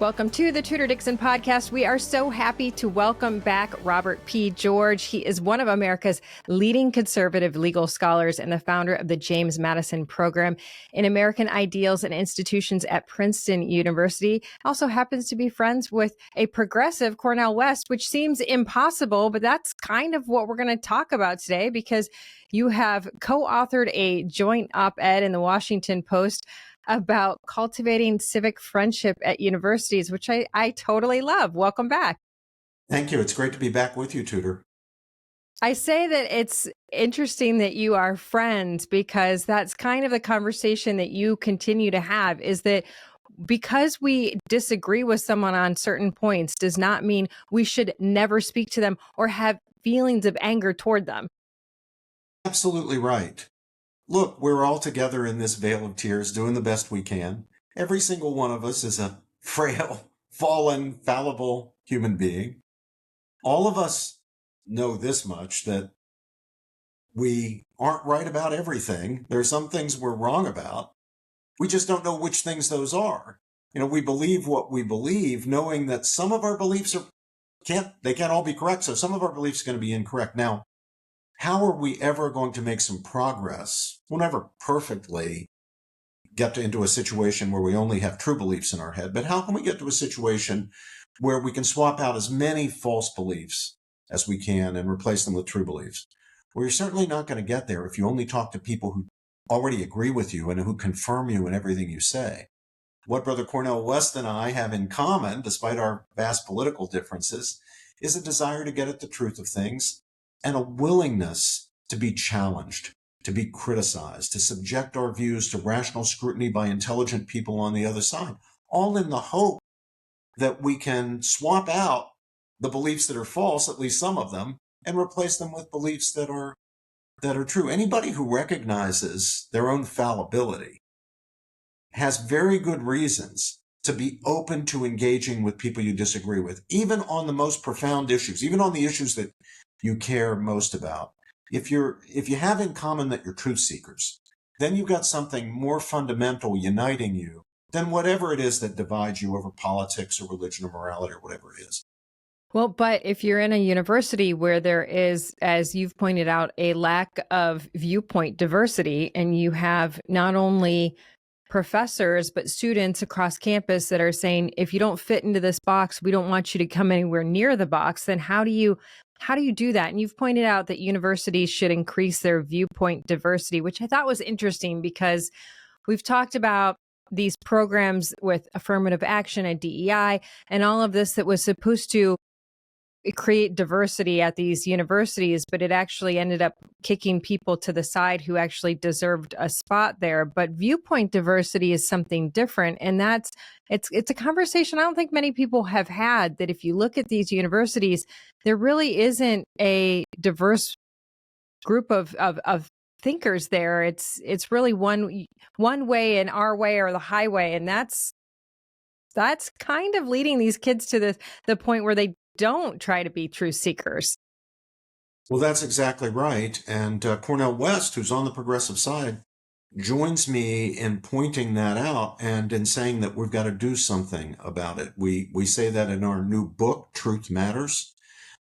Welcome to the Tudor Dixon Podcast. We are so happy to welcome back Robert P. George. He is one of America's leading conservative legal scholars and the founder of the James Madison Program in American Ideals and Institutions at Princeton University. Also happens to be friends with a progressive Cornel West, which seems impossible, but that's kind of what we're going to talk about today because you have co-authored a joint op-ed in the Washington Post about cultivating civic friendship at universities, which I totally love. Welcome back. Thank you. It's great to be back with you, Tudor. I say that it's interesting that you are friends because that's kind of the conversation that you continue to have, is that because we disagree with someone on certain points does not mean we should never speak to them or have feelings of anger toward them. Absolutely right. Look, we're all together in this vale of tears, doing the best we can. Every single one of us is a frail, fallen, fallible human being. All of us know this much, that we aren't right about everything. There are some things we're wrong about. We just don't know which things those are. We believe what we believe, knowing that some of our beliefs can't all be correct. So some of our beliefs are going to be incorrect. Now, how are we ever going to make some progress? We'll never perfectly get into a situation where we only have true beliefs in our head, but how can we get to a situation where we can swap out as many false beliefs as we can and replace them with true beliefs? Well, you're certainly not going to get there if you only talk to people who already agree with you and who confirm you in everything you say. What Brother Cornel West and I have in common, despite our vast political differences, is a desire to get at the truth of things and a willingness to be challenged, to be criticized, to subject our views to rational scrutiny by intelligent people on the other side, all in the hope that we can swap out the beliefs that are false, at least some of them, and replace them with beliefs that are true. Anybody who recognizes their own fallibility has very good reasons to be open to engaging with people you disagree with, even on the most profound issues, even on the issues that you care most about. If you have in common that you're truth seekers, then you've got something more fundamental uniting you than whatever it is that divides you over politics or religion or morality or whatever it is. Well, but if you're in a university where there is, as you've pointed out, a lack of viewpoint diversity, and you have not only professors, but students across campus that are saying, if you don't fit into this box, we don't want you to come anywhere near the box, then how do you do that? And you've pointed out that universities should increase their viewpoint diversity, which I thought was interesting because we've talked about these programs with affirmative action and DEI and all of this that was supposed to create diversity at these universities, but it actually ended up kicking people to the side who actually deserved a spot there. But viewpoint diversity is something different. And it's a conversation I don't think many people have had, that if you look at these universities, there really isn't a diverse group of thinkers there. It's really one way and our way or the highway. And that's kind of leading these kids to the point where they don't try to be truth seekers. Well, that's exactly right. And Cornel West, who's on the progressive side, joins me in pointing that out and in saying that we've got to do something about it. We say that in our new book, Truth Matters,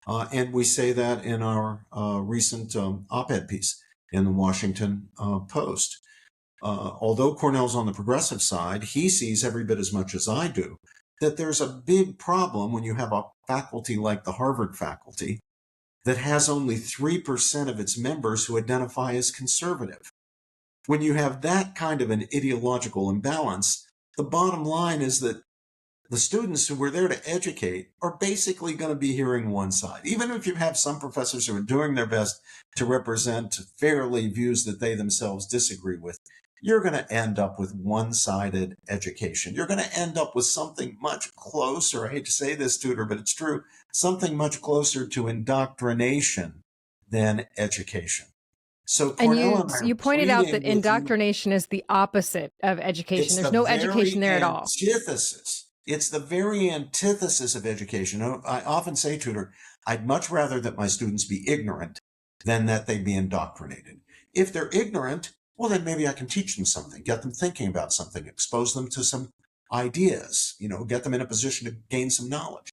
and we say that in our recent op-ed piece in the Washington Post. Although Cornel's on the progressive side, he sees every bit as much as I do that there's a big problem when you have a faculty like the Harvard faculty that has only 3% of its members who identify as conservative. When you have that kind of an ideological imbalance, the bottom line is that the students who were there to educate are basically going to be hearing one side. Even if you have some professors who are doing their best to represent fairly views that they themselves disagree with, you're going to end up with one-sided education. You're going to end up with something much closer, I hate to say this, Tudor, but it's true, something much closer to indoctrination than education. So Cornel and you pointed out that indoctrination is the opposite of education. There's no education there at all. It's the very antithesis of education. I often say, Tudor, I'd much rather that my students be ignorant than that they be indoctrinated. If they're ignorant, well, then maybe I can teach them something, get them thinking about something, expose them to some ideas, get them in a position to gain some knowledge.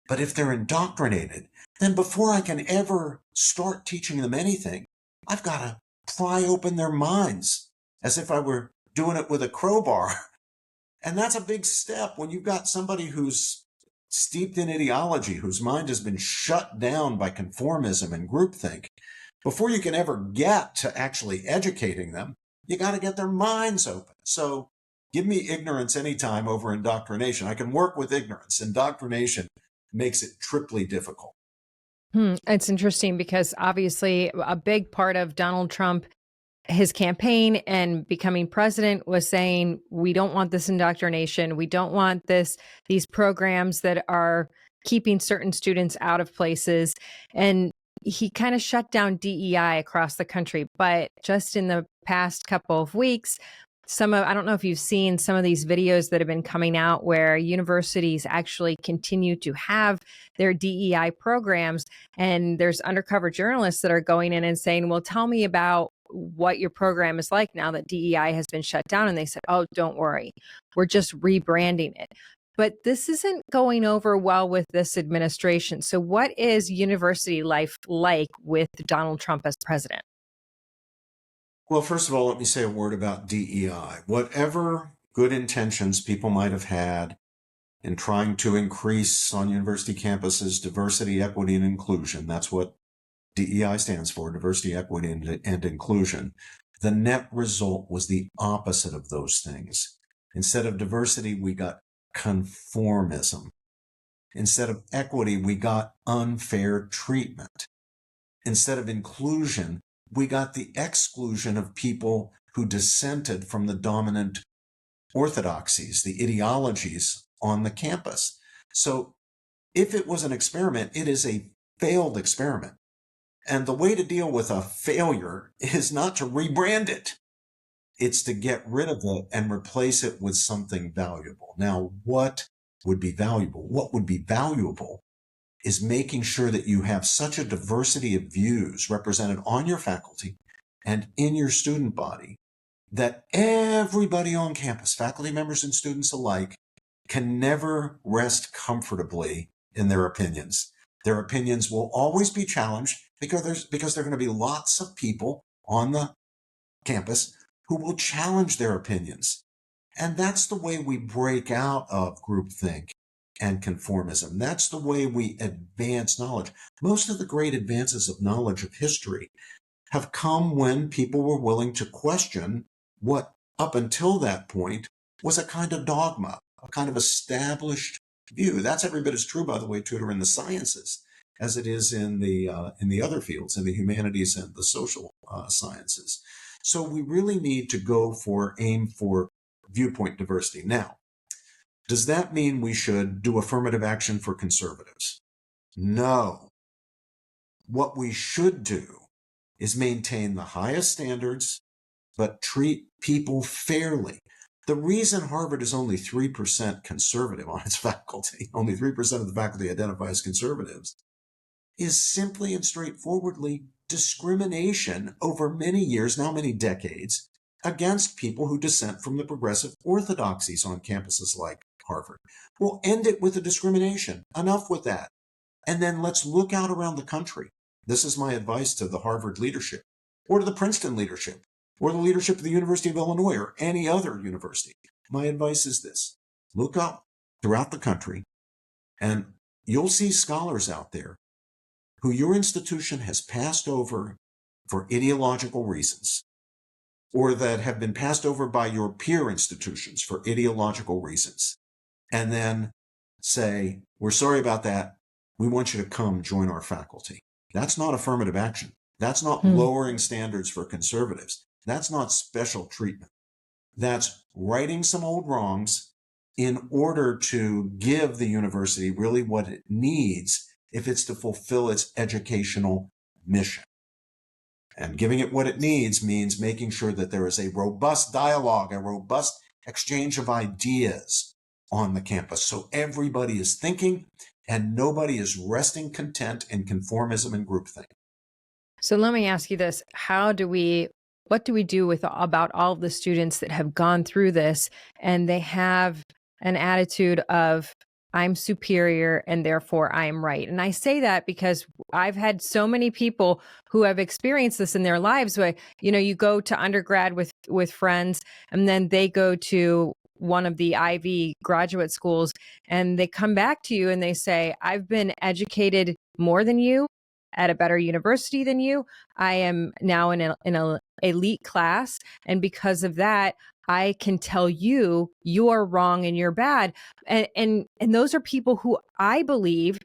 But if they're indoctrinated, then before I can ever start teaching them anything, I've got to pry open their minds as if I were doing it with a crowbar. And that's a big step when you've got somebody who's steeped in ideology, whose mind has been shut down by conformism and groupthink. Before you can ever get to actually educating them, you got to get their minds open. So give me ignorance anytime over indoctrination. I can work with ignorance. Indoctrination makes it triply difficult. It's interesting because obviously a big part of Donald Trump, his campaign and becoming president, was saying, we don't want this indoctrination. We don't want these programs that are keeping certain students out of places. And he kind of shut down DEI across the country. But just in the past couple of weeks, I don't know if you've seen some of these videos that have been coming out where universities actually continue to have their DEI programs. And there's undercover journalists that are going in and saying, well, tell me about what your program is like now that DEI has been shut down. And they said, oh, don't worry, we're just rebranding it. But this isn't going over well with this administration. So what is university life like with Donald Trump as president? Well, first of all, let me say a word about DEI. Whatever good intentions people might have had in trying to increase on university campuses diversity, equity, and inclusion, that's what DEI stands for, diversity, equity, and inclusion. The net result was the opposite of those things. Instead of diversity, we got conformism. Instead of equity, we got unfair treatment. Instead of inclusion, we got the exclusion of people who dissented from the dominant orthodoxies, the ideologies on the campus. So if it was an experiment, it is a failed experiment. And the way to deal with a failure is not to rebrand it. It's to get rid of it and replace it with something valuable. Now, what would be valuable? What would be valuable is making sure that you have such a diversity of views represented on your faculty and in your student body that everybody on campus, faculty members and students alike, can never rest comfortably in their opinions. Their opinions will always be challenged because there are going to be lots of people on the campus who will challenge their opinions. And that's the way we break out of groupthink and conformism. That's the way we advance knowledge. Most of the great advances of knowledge of history have come when people were willing to question what, up until that point, was a kind of dogma, a kind of established view. That's every bit as true, by the way, Tudor, in the sciences as it is in the other fields, in the humanities and the social sciences. So we really need to aim for viewpoint diversity. Now, does that mean we should do affirmative action for conservatives? No. What we should do is maintain the highest standards, but treat people fairly. The reason Harvard is only 3% conservative on its faculty, only 3% of the faculty identify as conservatives, is simply and straightforwardly discrimination over many years, now many decades, against people who dissent from the progressive orthodoxies on campuses like Harvard. We'll end it with the discrimination. Enough with that. And then let's look out around the country. This is my advice to the Harvard leadership, or to the Princeton leadership, or the leadership of the University of Illinois, or any other university. My advice is this. Look out throughout the country, and you'll see scholars out there who your institution has passed over for ideological reasons, or that have been passed over by your peer institutions for ideological reasons, and then say, we're sorry about that. We want you to come join our faculty. That's not affirmative action. That's not lowering standards for conservatives. That's not special treatment. That's righting some old wrongs in order to give the university really what it needs if it's to fulfill its educational mission. And giving it what it needs means making sure that there is a robust dialogue, a robust exchange of ideas on the campus. So everybody is thinking and nobody is resting content in conformism and groupthink. So let me ask you this. What do we do about all of the students that have gone through this and they have an attitude of I'm superior and therefore I am right. And I say that because I've had so many people who have experienced this in their lives where, you go to undergrad with friends and then they go to one of the Ivy graduate schools and they come back to you and they say, I've been educated more than you at a better university than you. I am now in an elite class. And because of that, I can tell you you're wrong and you're bad. And those are people who I believe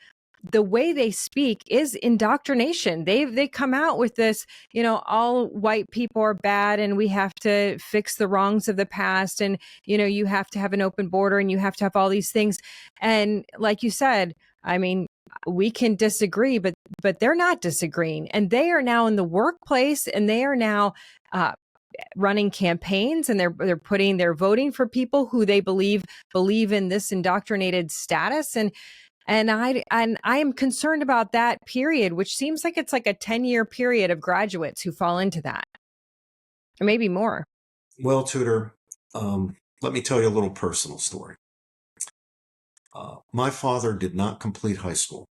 the way they speak is indoctrination. They come out with this, all white people are bad and we have to fix the wrongs of the past. And, you have to have an open border and you have to have all these things. And like you said, I mean, we can disagree, but they're not disagreeing. And they are now in the workplace and they are now, running campaigns and they're voting for people who they believe in this indoctrinated status. And I am concerned about that period, which seems like it's like a 10-year period of graduates who fall into that, or maybe more. Well, Tudor, let me tell you a little personal story. My father did not complete high school.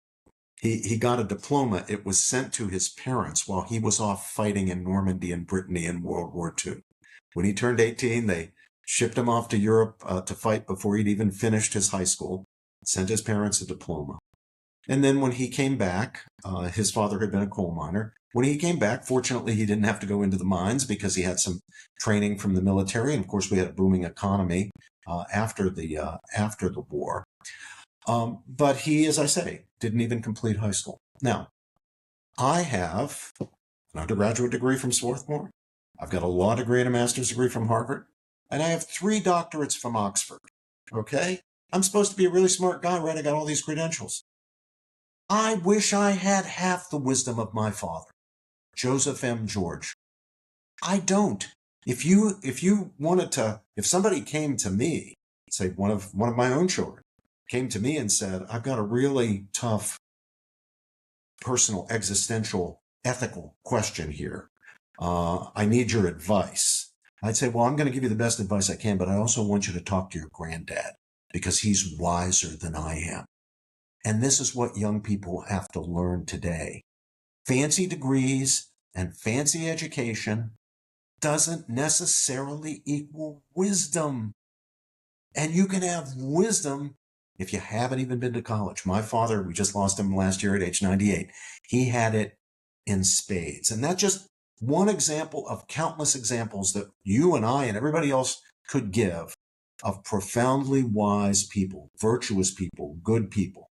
He got a diploma. It was sent to his parents while he was off fighting in Normandy and Brittany in World War II. When he turned 18, they shipped him off to Europe to fight before he'd even finished his high school, sent his parents a diploma. And then when he came back, his father had been a coal miner. When he came back, fortunately, he didn't have to go into the mines because he had some training from the military. And of course, we had a booming economy after the war. But he, as I say, didn't even complete high school. Now, I have an undergraduate degree from Swarthmore. I've got a law degree and a master's degree from Harvard. And I have 3 doctorates from Oxford. Okay? I'm supposed to be a really smart guy, right? I got all these credentials. I wish I had half the wisdom of my father, Joseph M. George. I don't. If somebody came to me, say one of my own children, came to me and said, I've got a really tough personal, existential, ethical question here. I need your advice. I'd say, well, I'm going to give you the best advice I can, but I also want you to talk to your granddad because he's wiser than I am. And this is what young people have to learn today. Fancy degrees and fancy education doesn't necessarily equal wisdom. And you can have wisdom if you haven't even been to college. My father, we just lost him last year at age 98. He had it in spades. And that's just one example of countless examples that you and I and everybody else could give of profoundly wise people, virtuous people, good people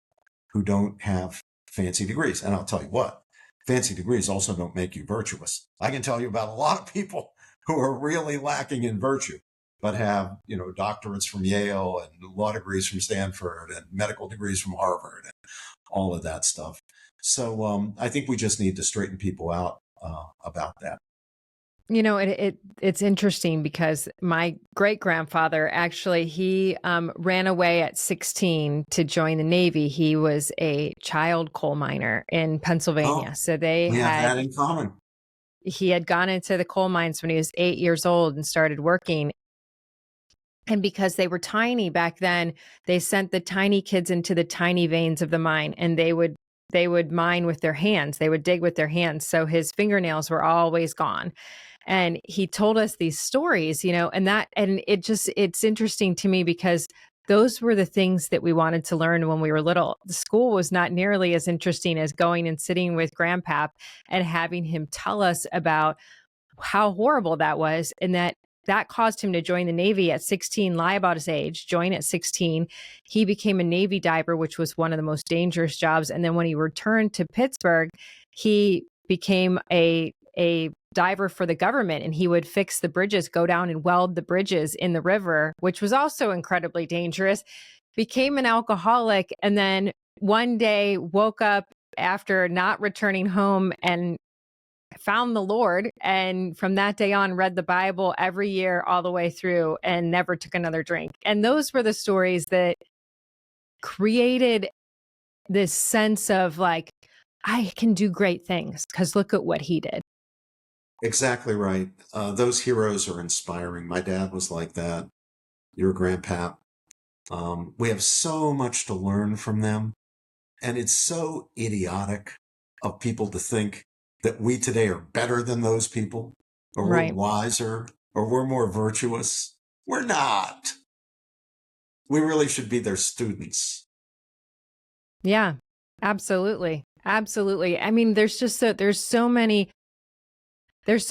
who don't have fancy degrees. And I'll tell you what, fancy degrees also don't make you virtuous. I can tell you about a lot of people who are really lacking in virtue, but have, doctorates from Yale and law degrees from Stanford and medical degrees from Harvard and all of that stuff. So I think we just need to straighten people out about that. It's interesting because my great-grandfather, actually, he ran away at 16 to join the Navy. He was a child coal miner in Pennsylvania. Oh, so we have that in common. He had gone into the coal mines when he was 8 years old and started working. And because they were tiny back then, they sent the tiny kids into the tiny veins of the mine, and they would mine with their hands. They would dig with their hands. So his fingernails were always gone. And he told us these stories, it's interesting to me because those were the things that we wanted to learn when we were little. The school was not nearly as interesting as going and sitting with Grandpap and having him tell us about how horrible that was, and that caused him to join the Navy at 16, lie about his age, join at 16. He became a Navy diver, which was one of the most dangerous jobs. And then when he returned to Pittsburgh, he became a diver for the government, and he would fix the bridges, go down and weld the bridges in the river, which was also incredibly dangerous. Became an alcoholic, and then one day woke up after not returning home and found the Lord, and from that day on read the Bible every year all the way through and never took another drink. And those were the stories that created this sense of like, I can do great things because look at what he did. Exactly right. Those heroes are inspiring. My dad was like that. Your grandpap. We have so much to learn from them. And it's so idiotic of people to think that we today are better than those people, or we're Right. wiser, or we're more virtuous. We're not. We really should be their students. Yeah, absolutely. Absolutely. I mean, there's so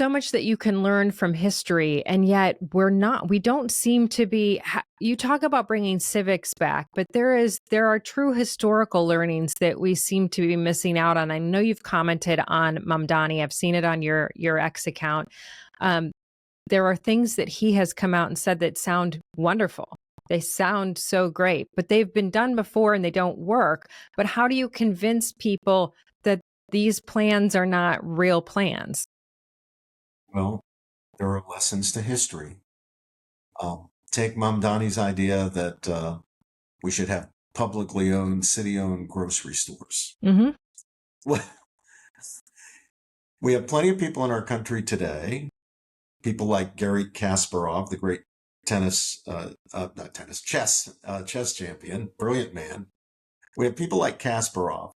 much that you can learn from history, and yet we don't seem to be, you talk about bringing civics back, but there are true historical learnings that we seem to be missing out on. I know you've commented on Mamdani. I've seen it on your X account. There are things that he has come out and said that sound wonderful. They sound so great, but they've been done before and they don't work. But how do you convince people that these plans are not real plans? Well, there are lessons to history. Take Mamdani's idea that we should have publicly owned, city-owned grocery stores. Mm-hmm. We have plenty of people in our country today, people like Garry Kasparov, the great chess champion, brilliant man. We have people like Kasparov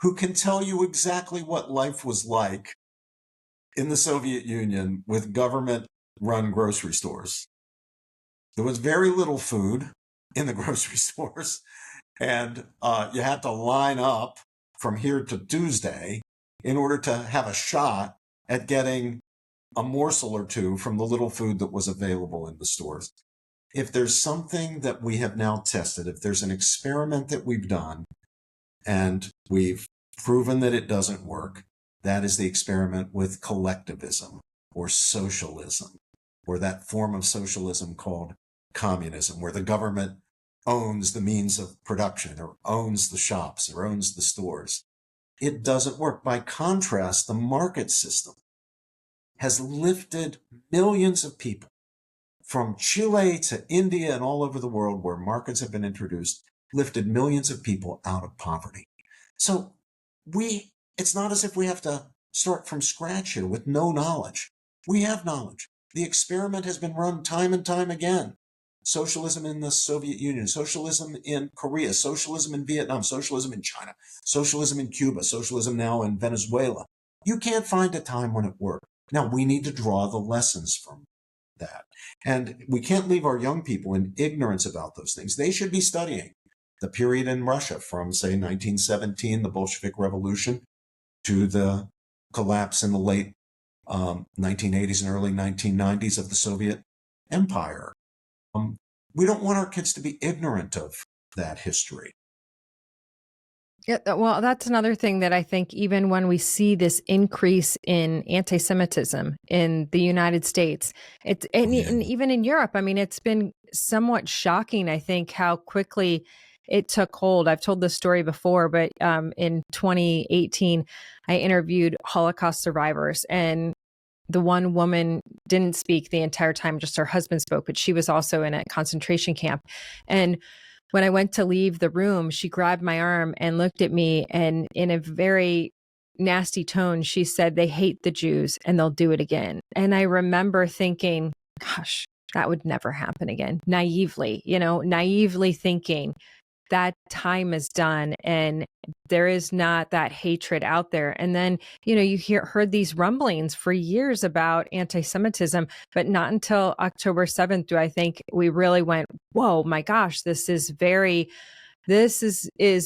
who can tell you exactly what life was like in the Soviet Union with government-run grocery stores. There was very little food in the grocery stores, and you had to line up from here to Tuesday in order to have a shot at getting a morsel or two from the little food that was available in the stores. If there's something that we have now tested, if there's an experiment that we've done and we've proven that it doesn't work, that is the experiment with collectivism or socialism, or that form of socialism called communism, where the government owns the means of production or owns the shops or owns the stores. It doesn't work. By contrast, the market system has lifted millions of people from Chile to India and all over the world where markets have been introduced, lifted millions of people out of poverty. So it's not as if we have to start from scratch here with no knowledge. We have knowledge. The experiment has been run time and time again. Socialism in the Soviet Union, socialism in Korea, socialism in Vietnam, socialism in China, socialism in Cuba, socialism now in Venezuela. You can't find a time when it worked. Now, we need to draw the lessons from that. And we can't leave our young people in ignorance about those things. They should be studying the period in Russia from, say, 1917, the Bolshevik Revolution, to the collapse in the late 1980s and early 1990s of the Soviet Empire. We don't want our kids to be ignorant of that history. Yeah, well, that's another thing that I think, even when we see this increase in anti-Semitism in the United States, and even in Europe, I mean, it's been somewhat shocking, I think, how quickly it took hold. I've told this story before, but in 2018, I interviewed Holocaust survivors, and the one woman didn't speak the entire time, just her husband spoke, but she was also in a concentration camp. And when I went to leave the room, she grabbed my arm and looked at me, and in a very nasty tone, she said, "They hate the Jews and they'll do it again." And I remember thinking, gosh, that would never happen again. Naively thinking that time is done and there is not that hatred out there. And then, you heard these rumblings for years about anti-Semitism, but not until October 7th do I think we really went, whoa, my gosh, this is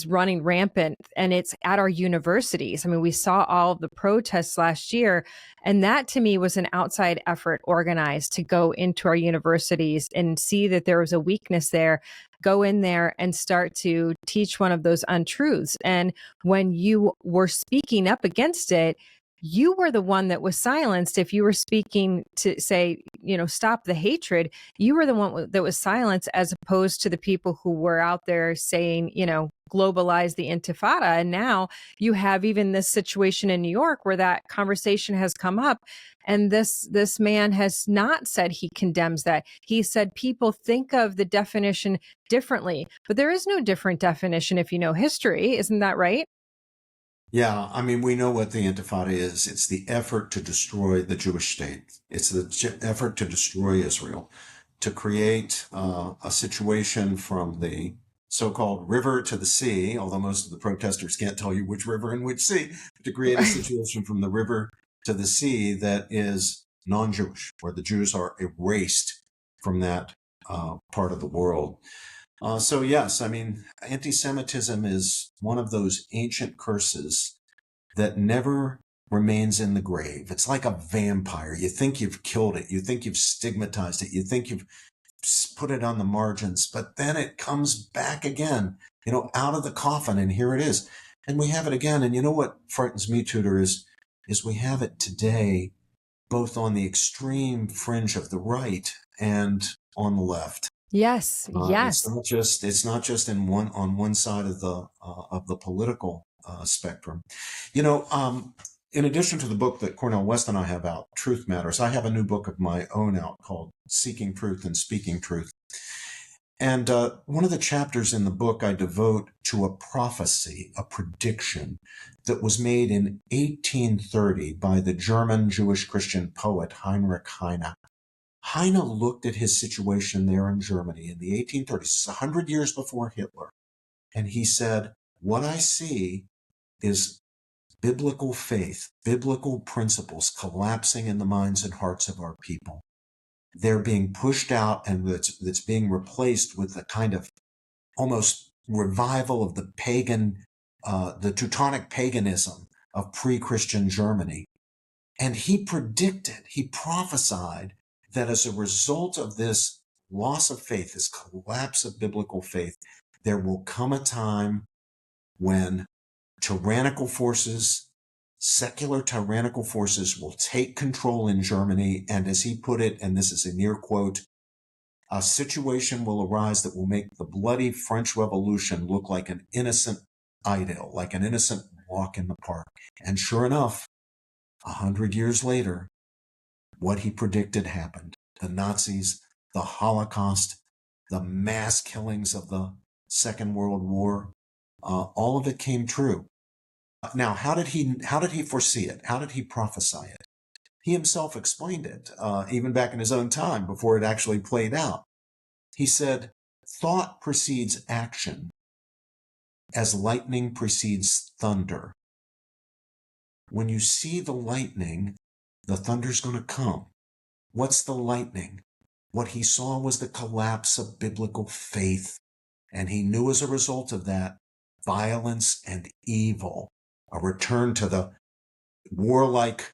running rampant, and it's at our universities. I mean, we saw all of the protests last year, and that to me was an outside effort organized to go into our universities and see that there was a weakness there, go in there and start to teach one of those untruths. And when you were speaking up against it, you were the one that was silenced. If you were speaking to say, stop the hatred, you were the one that was silenced, as opposed to the people who were out there saying, globalize the Intifada. And now you have even this situation in New York where that conversation has come up. And this man has not said he condemns that. He said people think of the definition differently, but there is no different definition if you know history. Isn't that right? Yeah, I mean, we know what the Intifada is. It's the effort to destroy the Jewish state. It's the effort to destroy Israel, to create a situation from the so-called river to the sea, although most of the protesters can't tell you which river and which sea, to create a situation from the river to the sea that is non-Jewish, where the Jews are erased from that part of the world. So yes, I mean, anti-Semitism is one of those ancient curses that never remains in the grave. It's like a vampire. You think you've killed it. You think you've stigmatized it. You think you've put it on the margins, but then it comes back again, out of the coffin, and here it is. And we have it again. And you know what frightens me, Tudor, is we have it today, both on the extreme fringe of the right and on the left. Yes, yes. It's not just on one side of the political spectrum. In addition to the book that Cornel West and I have out, Truth Matters, I have a new book of my own out called Seeking Truth and Speaking Truth. And one of the chapters in the book I devote to a prophecy, a prediction that was made in 1830 by the German Jewish Christian poet Heinrich Heine. Heine looked at his situation there in Germany in the 1830s, 100 years before Hitler, and he said, what I see is biblical faith, biblical principles collapsing in the minds and hearts of our people. They're being pushed out, and that's being replaced with a kind of almost revival of the pagan, the Teutonic paganism of pre-Christian Germany. And he prophesied that as a result of this loss of faith, this collapse of biblical faith, there will come a time when secular tyrannical forces will take control in Germany. And as he put it, and this is a near quote, a situation will arise that will make the bloody French Revolution look like an innocent idyll, like an innocent walk in the park. And sure enough, 100 years later, what he predicted happened. The Nazis, the Holocaust, the mass killings of the Second World War, all of it came true. Now, how did he foresee it? How did he prophesy it? He himself explained it, even back in his own time, before it actually played out. He said, thought precedes action as lightning precedes thunder. When you see the lightning, the thunder's going to come. What's the lightning? What he saw was the collapse of biblical faith, and he knew as a result of that, violence and evil, a return to the warlike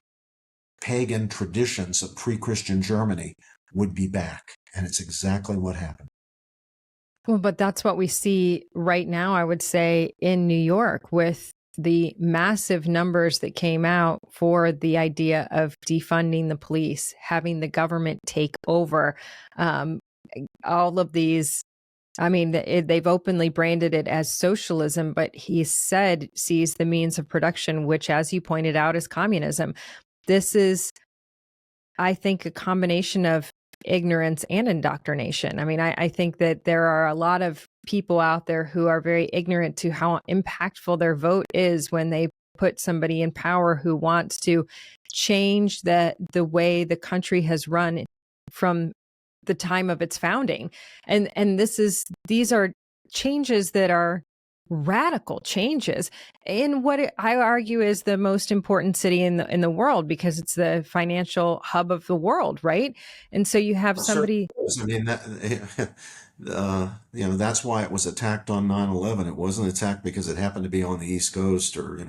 pagan traditions of pre-Christian Germany would be back. And it's exactly what happened. Well, but that's what we see right now, I would say, in New York with the massive numbers that came out for the idea of defunding the police, having the government take over, all of these. I mean, they've openly branded it as socialism, but he said sees the means of production, which, as you pointed out, is communism. This is, I think, a combination of ignorance and indoctrination. I mean, I think that there are a lot of people out there who are very ignorant to how impactful their vote is when they put somebody in power who wants to change the way the country has run from the time of its founding. And these are changes that are radical changes in what I argue is the most important city in the world, because it's the financial hub of the world, right? And so you have somebody. I mean, that's why it was attacked on 9/11. It wasn't attacked because it happened to be on the East Coast or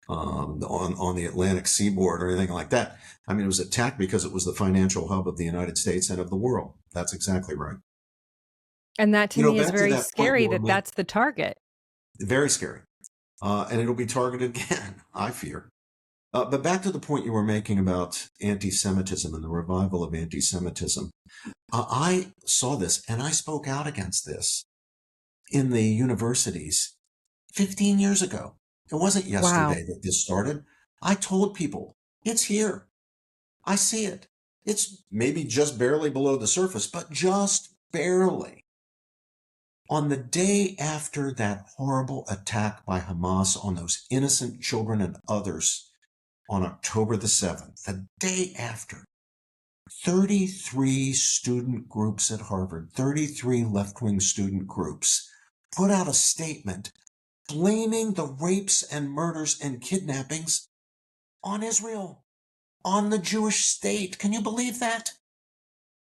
on the Atlantic seaboard or anything like that. I mean, it was attacked because it was the financial hub of the United States and of the world. That's exactly right. And that to me is very scary that that's the target. Very scary. And it'll be targeted again, I fear. But back to the point you were making about anti-Semitism and the revival of anti-Semitism. I saw this and I spoke out against this in the universities 15 years ago. It wasn't yesterday that this started. I told people, it's here. I see it. It's maybe just barely below the surface, but just barely. On the day after that horrible attack by Hamas on those innocent children and others on October the 7th, the day after, 33 student groups at Harvard, 33 left-wing student groups, put out a statement blaming the rapes and murders and kidnappings on Israel, on the Jewish state. Can you believe that?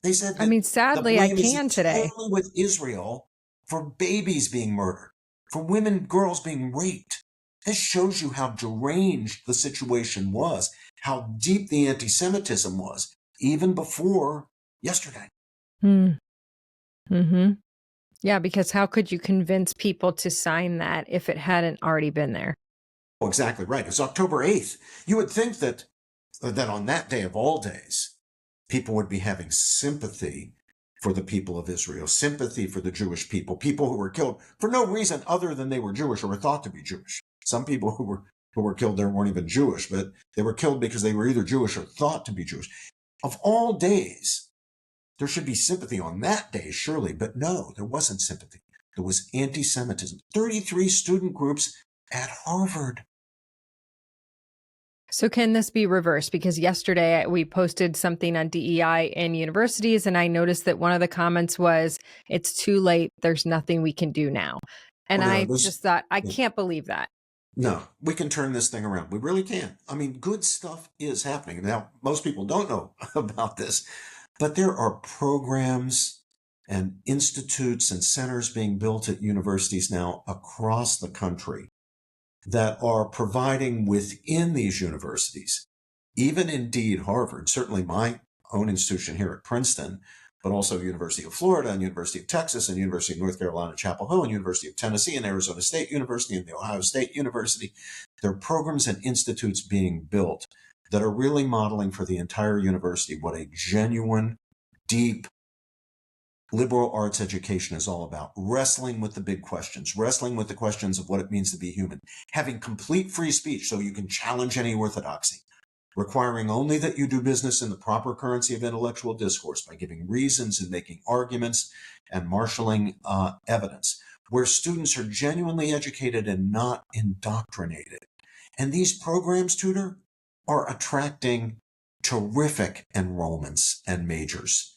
They said I that mean, the sadly, I blame is can today. entirely with Israel for babies being murdered, for women and girls being raped. This shows you how deranged the situation was, how deep the anti-Semitism was, even before yesterday. Mm-hmm. Yeah, because how could you convince people to sign that if it hadn't already been there? Oh, exactly right. It's October 8th. You would think that on that day of all days, people would be having sympathy for the people of Israel, sympathy for the Jewish people, people who were killed for no reason other than they were Jewish or were thought to be Jewish. Some people who were killed there weren't even Jewish, but they were killed because they were either Jewish or thought to be Jewish. Of all days, there should be sympathy on that day, surely, but no, there wasn't sympathy. There was anti-Semitism. 33 student groups at Harvard. So can this be reversed? Because yesterday we posted something on DEI in universities, and I noticed that one of the comments was, "It's too late. There's nothing we can do now." And Well, I just thought, I yeah. can't believe that. No, we can turn this thing around. We really can. I mean, good stuff is happening. Now, most people don't know about this, but there are programs and institutes and centers being built at universities now across the country that are providing within these universities, even indeed Harvard, certainly my own institution here at Princeton, but also University of Florida and University of Texas and University of North Carolina, Chapel Hill and University of Tennessee and Arizona State University and the Ohio State University. There are programs and institutes being built that are really modeling for the entire university what a genuine, deep, liberal arts education is all about. Wrestling with the big questions, wrestling with the questions of what it means to be human, having complete free speech so you can challenge any orthodoxy, requiring only that you do business in the proper currency of intellectual discourse by giving reasons and making arguments and marshaling evidence, where students are genuinely educated and not indoctrinated. And these programs, Tudor, are attracting terrific enrollments and majors.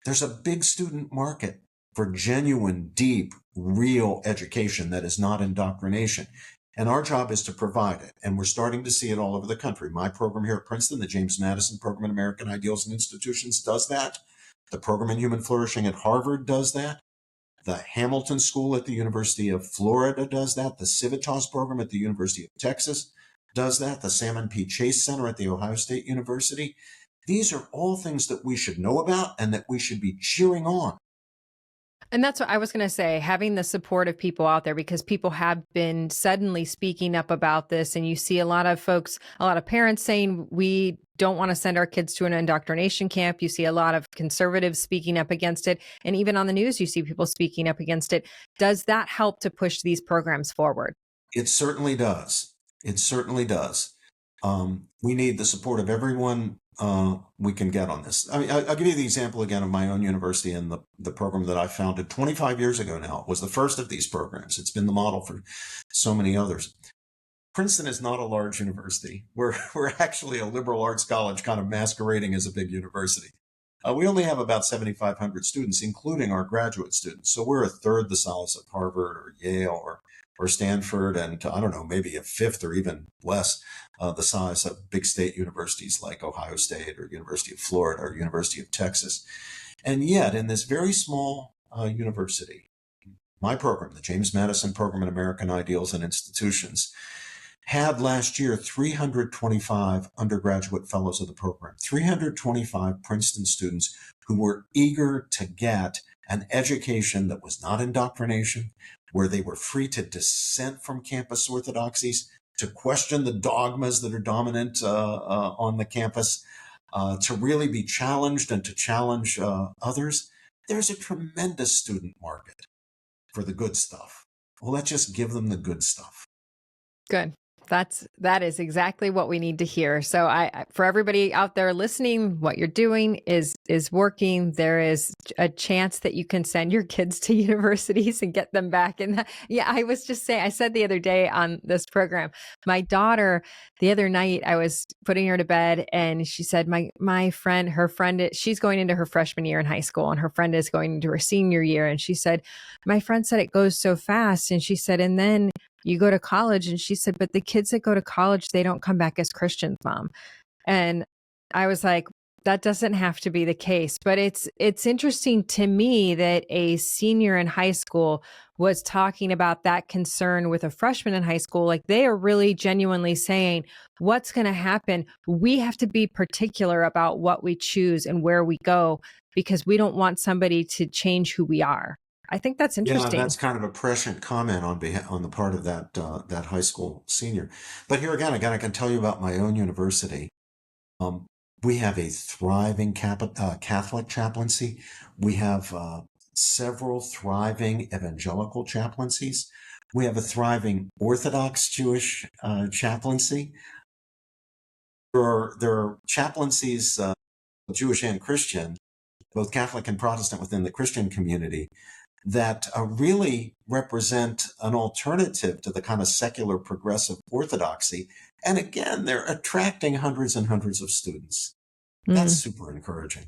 There's a big student market for genuine, deep, real education that is not indoctrination. And our job is to provide it. And we're starting to see it all over the country. My program here at Princeton, the James Madison Program in American Ideals and Institutions, does that. The program in Human Flourishing at Harvard does that. The Hamilton School at the University of Florida does that. The Civitas program at the University of Texas does that. The Salmon P. Chase Center at the Ohio State University. These are all things that we should know about and that we should be cheering on. And that's what I was going to say, having the support of people out there, because people have been suddenly speaking up about this. And you see a lot of folks, a lot of parents saying, we don't want to send our kids to an indoctrination camp. You see a lot of conservatives speaking up against it. And even on the news, you see people speaking up against it. Does that help to push these programs forward? It certainly does. It certainly does. We need the support of everyone we can get on this. I mean, I'll give you the example again of my own university and the program that I founded 25 years ago now. It was the first of these programs. It's been the model for so many others. Princeton is not a large university. We're actually a liberal arts college kind of masquerading as a big university. We only have about 7,500 students, including our graduate students. So we're a third the size of Harvard or Yale or Stanford, and I don't know, maybe a fifth or even less the size of big state universities like Ohio State or University of Florida or University of Texas. And yet, in this very small university, my program, the James Madison Program in American Ideals and Institutions, had last year 325 undergraduate fellows of the program, 325 Princeton students who were eager to get an education that was not indoctrination, where they were free to dissent from campus orthodoxies, to question the dogmas that are dominant on the campus, to really be challenged and to challenge others. There's a tremendous student market for the good stuff. Well, let's just give them the good stuff. Good. That is exactly what we need to hear. So for everybody out there listening, what you're doing is working. There is a chance that you can send your kids to universities and get them back. And yeah, I was just saying, I said the other day on this program, my daughter, the other night, I was putting her to bed and she said, my friend, her friend, she's going into her freshman year in high school and her friend is going into her senior year. And she said, my friend said it goes so fast. And she said, and then you go to college. And she said, but the kids that go to college, they don't come back as Christians, Mom. And I was like, that doesn't have to be the case. But it's interesting to me that a senior in high school was talking about that concern with a freshman in high school. Like they are really genuinely saying, what's going to happen? We have to be particular about what we choose and where we go because we don't want somebody to change who we are. I think that's interesting. Yeah, that's kind of a prescient comment on the part of that that high school senior. But here again, I can tell you about my own university. We have a thriving Catholic chaplaincy. We have several thriving evangelical chaplaincies. We have a thriving Orthodox Jewish chaplaincy. There are chaplaincies, Jewish and Christian, both Catholic and Protestant within the Christian community, that really represent an alternative to the kind of secular progressive orthodoxy. And again, they're attracting hundreds and hundreds of students. That's super encouraging.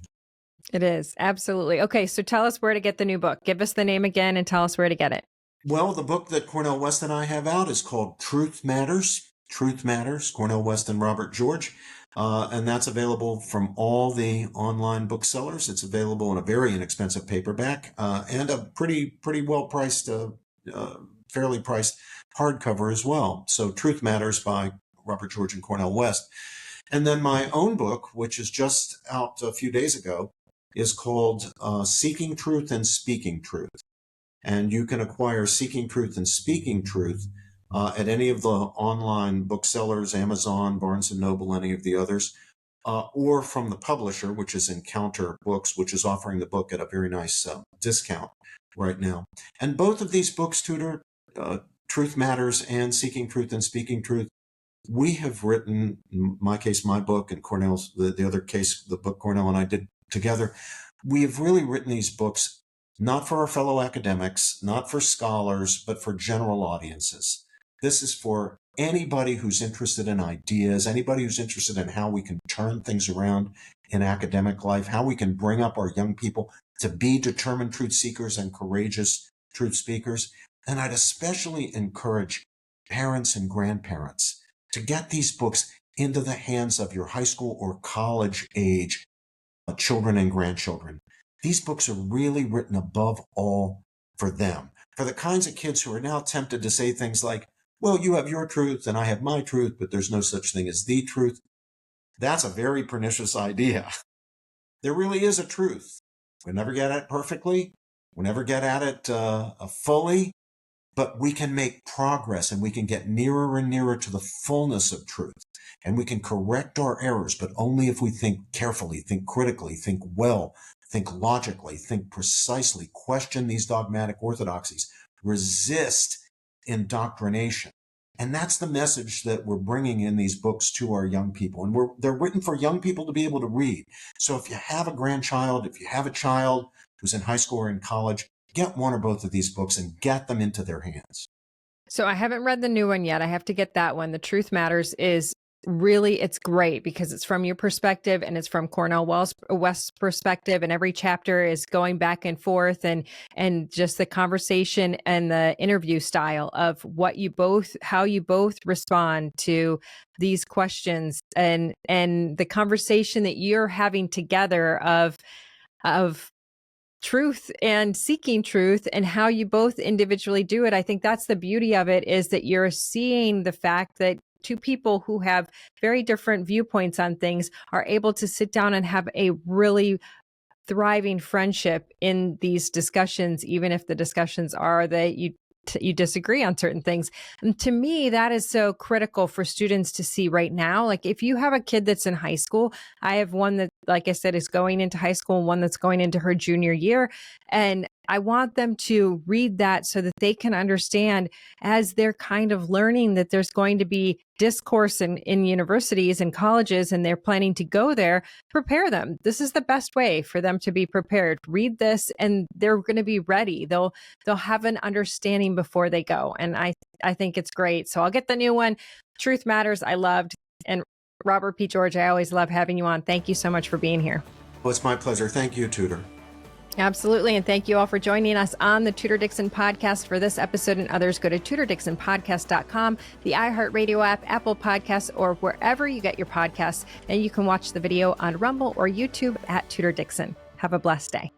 It is. Absolutely. Okay, so tell us where to get the new book. Give us the name again and tell us where to get it. Well, the book that Cornel West and I have out is called Truth Matters. Truth Matters, Cornel West and Robert George. And that's available from all the online booksellers. It's available in a very inexpensive paperback and a pretty well priced, fairly priced hardcover as well. So Truth Matters by Robert George and Cornel West. And then my own book, which is just out a few days ago, is called Seeking Truth and Speaking Truth. And you can acquire Seeking Truth and Speaking Truth at any of the online booksellers, Amazon, Barnes & Noble, any of the others, or from the publisher, which is Encounter Books, which is offering the book at a very nice discount right now. And both of these books, Tudor, Truth Matters and Seeking Truth and Speaking Truth, we have written, in my case, my book, and Cornel's, the other case, the book Cornel and I did together, we have really written these books not for our fellow academics, not for scholars, but for general audiences. This is for anybody who's interested in ideas, anybody who's interested in how we can turn things around in academic life, how we can bring up our young people to be determined truth seekers and courageous truth speakers. And I'd especially encourage parents and grandparents to get these books into the hands of your high school or college age children and grandchildren. These books are really written above all for them, for the kinds of kids who are now tempted to say things like, well, you have your truth and I have my truth, but there's no such thing as the truth. That's a very pernicious idea. There really is a truth. We'll never get at it perfectly. We'll never get at it fully, but we can make progress and we can get nearer and nearer to the fullness of truth. And we can correct our errors, but only if we think carefully, think critically, think well, think logically, think precisely, question these dogmatic orthodoxies, resist indoctrination. And that's the message that we're bringing in these books to our young people. And they're written for young people to be able to read. So if you have a grandchild, if you have a child who's in high school or in college, get one or both of these books and get them into their hands. So I haven't read the new one yet. I have to get that one. The Truth Matters is really, it's great because it's from your perspective and it's from Cornel West's perspective, and every chapter is going back and forth and just the conversation and the interview style of how you both respond to these questions and the conversation that you're having together of truth and seeking truth and how you both individually do it. I think that's the beauty of it, is that you're seeing the fact that two people who have very different viewpoints on things are able to sit down and have a really thriving friendship in these discussions, even if the discussions are that you disagree on certain things. And to me, that is so critical for students to see right now. Like if you have a kid that's in high school, I have one that, like I said, is going into high school and one that's going into her junior year. And I want them to read that so that they can understand, as they're kind of learning that there's going to be discourse in universities and colleges, and they're planning to go there, prepare them. This is the best way for them to be prepared. Read this and they're going to be ready. They'll have an understanding before they go. And I think it's great. So I'll get the new one. Truth Matters. I loved. And Robert P. George, I always love having you on. Thank you so much for being here. Well, it's my pleasure. Thank you, Tudor. Absolutely. And thank you all for joining us on the Tudor Dixon Podcast. For this episode and others, go to TudorDixonPodcast.com, the iHeartRadio app, Apple Podcasts, or wherever you get your podcasts. And you can watch the video on Rumble or YouTube at Tudor Dixon. Have a blessed day.